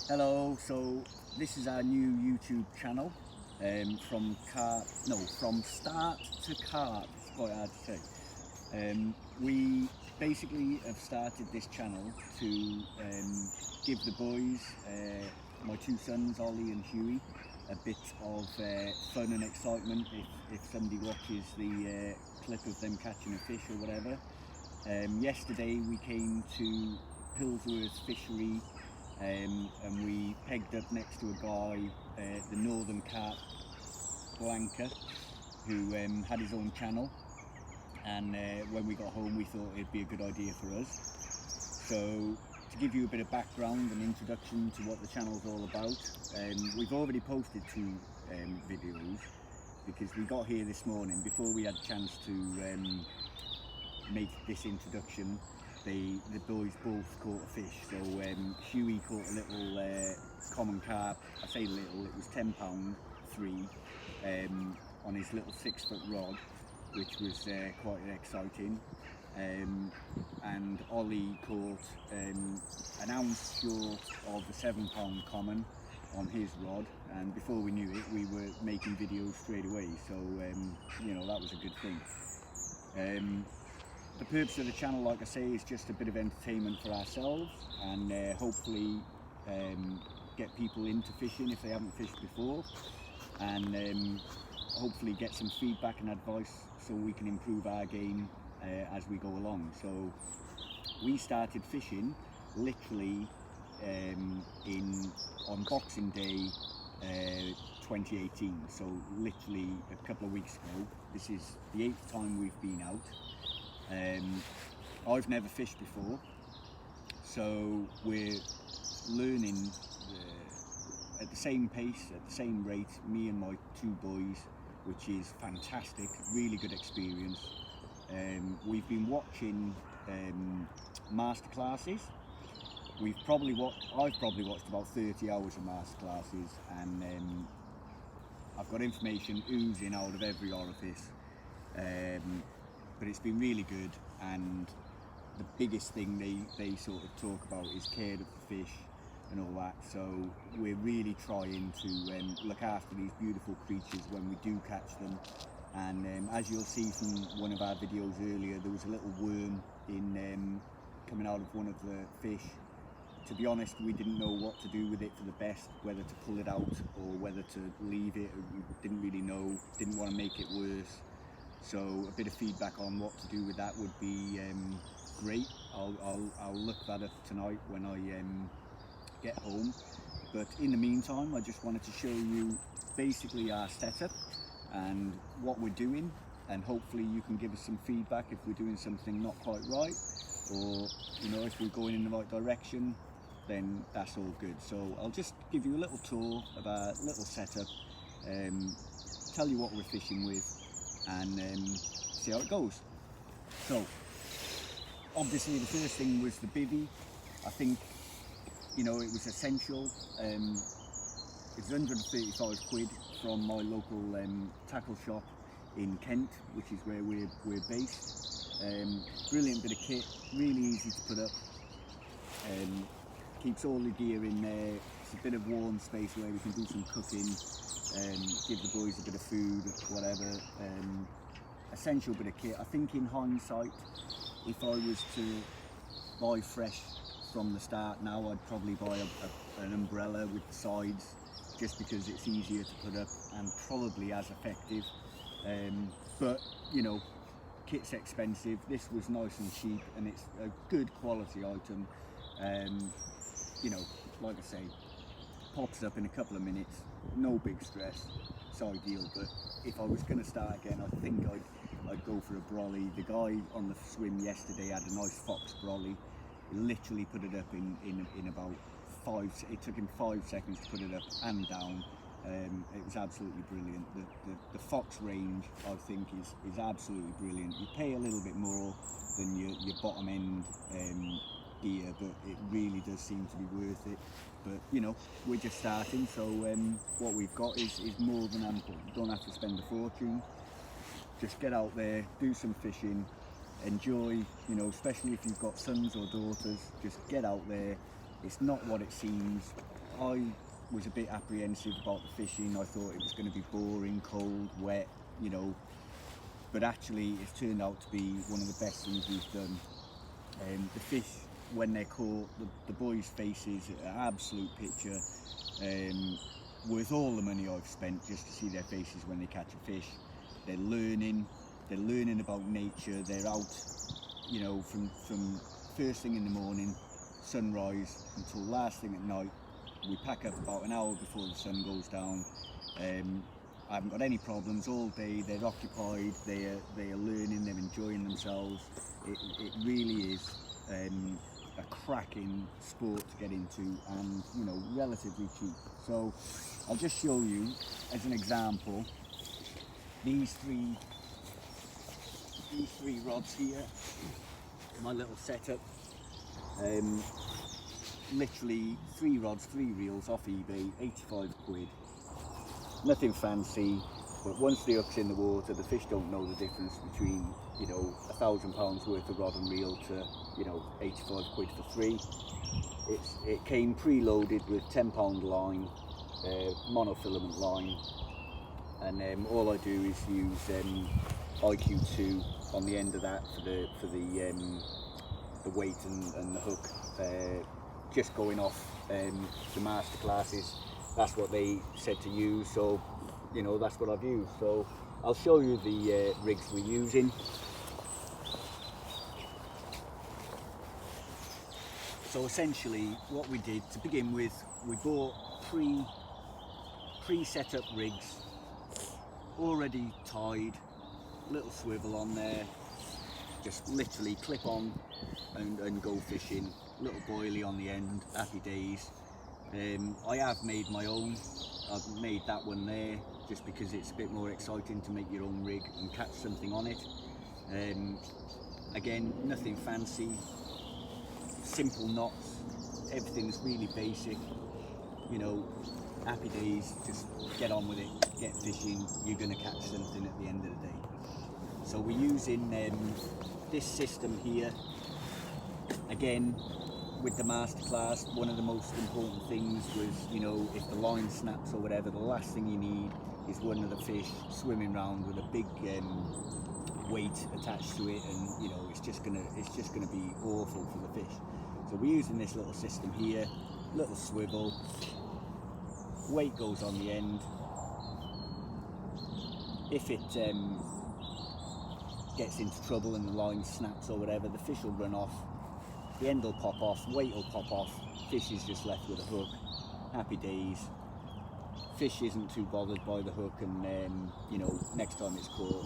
Hello, so this is our new YouTube channel, from start to carp. It's quite hard to say. We basically have started this channel to give the boys, my two sons Ollie and Huey, a bit of fun and excitement if somebody watches the clip of them catching a fish or whatever. Yesterday we came to Pillsworth Fishery, and we pegged up next to a guy, the Northern Carp Blanca, who had his own channel, and when we got home we thought it'd be a good idea for us. So to give you a bit of background and introduction to what the channel's all about, we've already posted two videos because we got here this morning before we had a chance to make this introduction. The boys both caught a fish. So Huey caught a little common carp. I say little, it was £10, 3, on his little 6-foot rod, which was quite exciting. And Ollie caught an ounce short of the £7 common on his rod, and before we knew it we were making videos straight away, so you know, that was a good thing. The purpose of the channel, like I say, is just a bit of entertainment for ourselves, and hopefully get people into fishing if they haven't fished before, and hopefully get some feedback and advice so we can improve our game as we go along. So we started fishing literally on Boxing Day 2018, so literally a couple of weeks ago. This is the 8th time we've been out. I've never fished before, so we're learning at the same pace, at the same rate, me and my two boys, which is fantastic, really good experience. We've been watching master classes. I've probably watched about 30 hours of master classes, and I've got information oozing out of every orifice. But it's been really good, and the biggest thing they sort of talk about is care of the fish and all that. So we're really trying to look after these beautiful creatures when we do catch them. And as you'll see from one of our videos earlier, there was a little worm coming out of one of the fish. To be honest, we didn't know what to do with it for the best, whether to pull it out or whether to leave it. We didn't really know, didn't want to make it worse. So a bit of feedback on what to do with that would be great. I'll look that up tonight when I get home. But in the meantime, I just wanted to show you basically our setup and what we're doing, and hopefully you can give us some feedback if we're doing something not quite right, or you know, if we're going in the right direction, then that's all good. So I'll just give you a little tour of our little setup, tell you what we're fishing with, and see how it goes. So obviously the first thing was the bivvy. I think, you know, it was essential. It's 135 quid from my local tackle shop in Kent, which is where we're based. Brilliant bit of kit, really easy to put up. Keeps all the gear in there. It's a bit of warm space where we can do some cooking, give the boys a bit of food, whatever. Essential bit of kit. I think in hindsight, if I was to buy fresh from the start now, I'd probably buy an umbrella with the sides, just because it's easier to put up and probably as effective. But you know, kit's expensive. This was nice and cheap, and it's a good quality item. You know, like I say, pops up in a couple of minutes, no big stress, it's ideal. But if I was going to start again, I think I'd go for a brolly. The guy on the swim yesterday had a nice fox brolly. He literally put it up in about it took him 5 seconds to put it up and down. It was absolutely brilliant. The fox range, I think, is absolutely brilliant. You pay a little bit more than your bottom end gear, but it really does seem to be worth it. But you know, we're just starting, so what we've got is more than ample. You don't have to spend a fortune. Just get out there, do some fishing, enjoy, you know, especially if you've got sons or daughters, just get out there, It's not what it seems. I was a bit apprehensive about the fishing. I thought it was going to be boring, cold, wet, you know, but actually it's turned out to be one of the best things we've done. The fish, when they're caught, the boys' faces are an absolute picture, worth all the money I've spent just to see their faces when they catch a fish. They're learning about nature. They're out, you know, from first thing in the morning, sunrise, until last thing at night. We pack up about an hour before the sun goes down. I haven't got any problems all day. They're occupied, they are learning, they're enjoying themselves. It really is a cracking sport to get into, and you know, relatively cheap. So I'll just show you as an example these three rods here, my little setup. Literally 3 rods, 3 reels off eBay, 85 quid. Nothing fancy, but once the hook's in the water, the fish don't know the difference between, you know, £1,000 worth of rod and reel to, you know, 85 quid for 3. It came preloaded with 10-pound line, monofilament line, and all I do is use IQ2 on the end of that for the weight and the hook. Just going off the master classes, that's what they said to use, so you know, that's what I've used. So I'll show you the rigs we're using. So essentially what we did to begin with, we bought pre-set up rigs, already tied, little swivel on there, just literally clip on and go fishing. Little boilie on the end, happy days. I have made my own. I've made that one there just because it's a bit more exciting to make your own rig and catch something on it. Again, nothing fancy, simple knots, everything's really basic, you know, happy days, just get on with it, get fishing, you're going to catch something at the end of the day. So we're using this system here. Again, with the masterclass, one of the most important things was, you know, if the line snaps or whatever, the last thing you need is one of the fish swimming around with a big weight attached to it, and you know, it's just gonna be awful for the fish. So we're using this little system here, little swivel, weight goes on the end. If it gets into trouble and the line snaps or whatever, the fish will run off. The end will pop off, weight will pop off, fish is just left with a hook, happy days. Fish isn't too bothered by the hook, and you know, next time it's caught,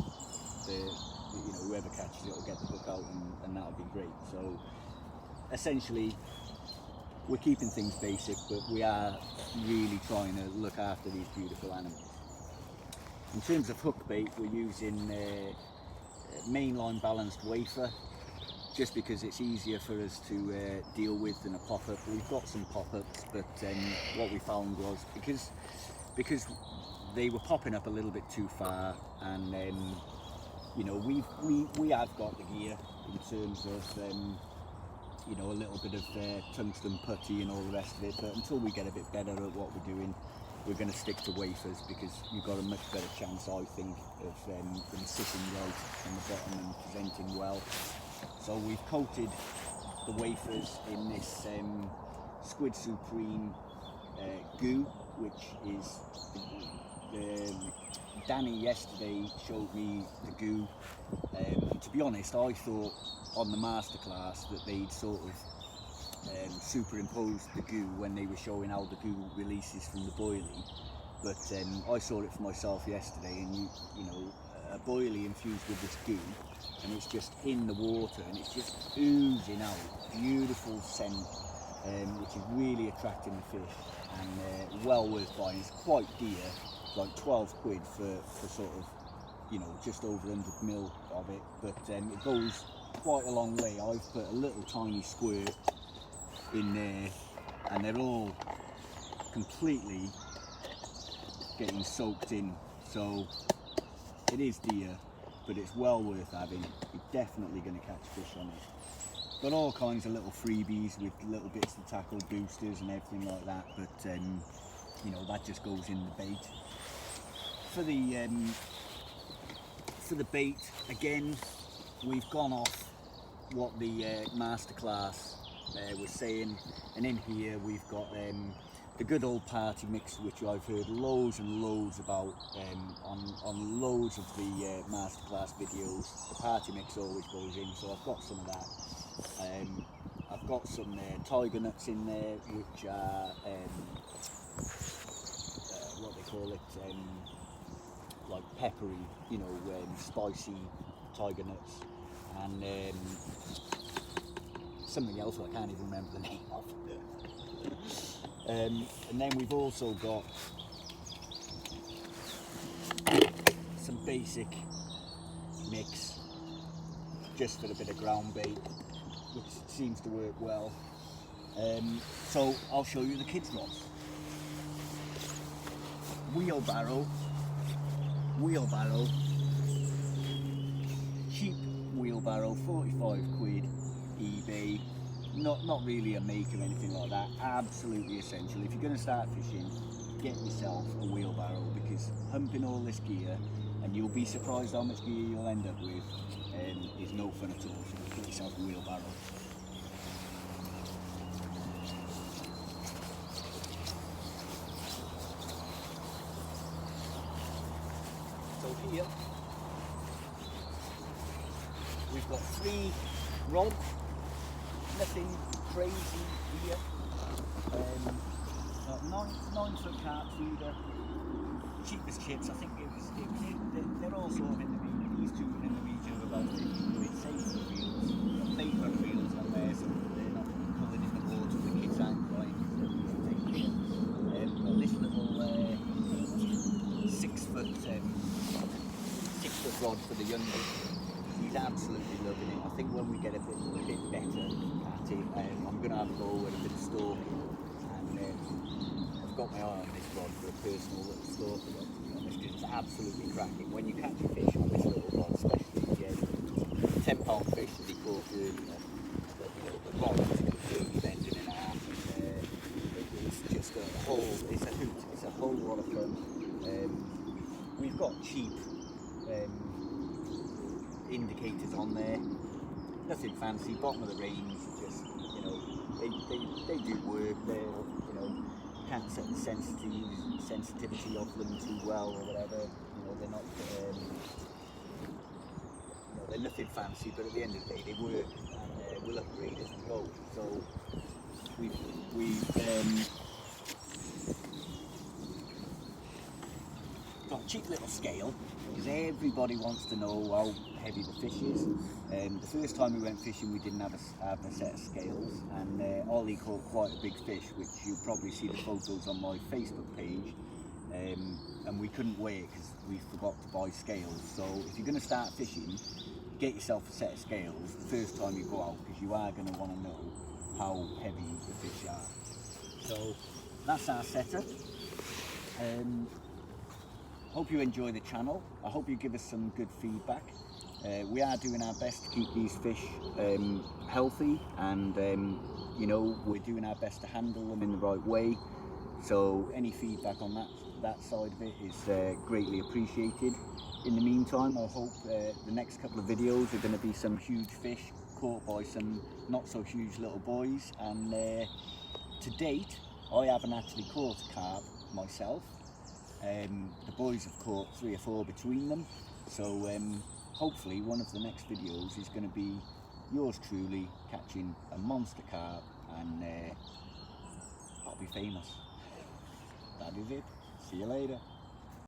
you know, whoever catches it will get the hook out, and that'll be great. So essentially, we're keeping things basic, but we are really trying to look after these beautiful animals. In terms of hook bait, we're using mainline balanced wafer, just because it's easier for us to deal with than a pop-up. We've got some pop-ups, but what we found was because they were popping up a little bit too far, and you know, we have got the gear in terms of you know, a little bit of tungsten putty and all the rest of it, but until we get a bit better at what we're doing, we're going to stick to wafers, because you've got a much better chance, I think, of them sitting right on the bottom and presenting well. So we've coated the wafers in this Squid Supreme goo, which is Danny yesterday showed me the goo, and to be honest, I thought on the masterclass that they'd sort of superimposed the goo when they were showing how the goo releases from the boilie, but I saw it for myself yesterday, and you know, a boilie infused with this goo, and it's just in the water and it's just oozing out, beautiful scent, which is really attracting the fish, and well worth buying. It's quite dear, like 12 quid for sort of, you know, just over 100 ml of it, but it goes quite a long way. I've put a little tiny squirt in there, and they're all completely getting soaked in, so it is dear, but it's well worth having. You're definitely going to catch fish on it. got all kinds of little freebies with little bits to tackle, boosters and everything like that, but you know, that just goes in the bait. For the bait, again, we've gone off what the masterclass was saying, and in here we've got the good old party mix, which I've heard loads and loads about on loads of the masterclass videos. The party mix always goes in, so I've got some of that. I've got some tiger nuts in there, which are what they call it, like peppery, you know, spicy tiger nuts, and something else I can't even remember the name of. And then we've also got some basic mix just for a bit of ground bait, which seems to work well. So I'll show you the kids' rods. Wheelbarrow, cheap wheelbarrow, 45 quid, eBay. Not really a make or anything like that. Absolutely essential. If you're going to start fishing, get yourself a wheelbarrow, because humping all this gear, and you'll be surprised how much gear you'll end up with, is no fun at all. So get yourself a wheelbarrow. So here we've got 3 rods. Nothing crazy here. 9-foot carp feeder, cheapest chips. I think they're all sort of in the region. These two are in the region of about 50 quid. Same for the reels. Got paper reels on there, so they're not coloured in the water. The kids aren't crying. Got this little 6-foot rod for the youngest. He's absolutely loving it. I think when we get a bit better at it, I'm going to have a go with a bit of stalking, and I've got my eye on this rod for a personal little stalker rod, to be honest, because it's absolutely cracking. When you catch a fish on this little rod, especially 10-pound fish that he caught earlier, the rod is completely bending in half, it's just a whole, it's a hoot, it's a whole lot of fun. We've got cheap indicators on there, nothing fancy, bottom of the range, just, you know, they do work. They're, you know, can't set the sensitivity of them too well or whatever, you know, they're not, you know, they're nothing fancy, but at the end of the day they work, and we'll upgrade as we go. So we've got a cheap little scale, because everybody wants to know how heavy the fish is. The first time we went fishing, we didn't have a set of scales, and Ollie caught quite a big fish, which you'll probably see the photos on my Facebook page, and we couldn't weigh it because we forgot to buy scales. So if you're going to start fishing, get yourself a set of scales the first time you go out, because you are going to want to know how heavy the fish are. So that's our setup. Hope you enjoy the channel. I hope you give us some good feedback. We are doing our best to keep these fish healthy, and you know, we're doing our best to handle them in the right way. So any feedback on that side of it is greatly appreciated. In the meantime, I hope the next couple of videos are going to be some huge fish caught by some not so huge little boys, and to date I haven't actually caught a carp myself. The boys have caught 3 or 4 between them, so hopefully one of the next videos is going to be yours truly catching a monster carp, and I'll be famous. That is it. See you later.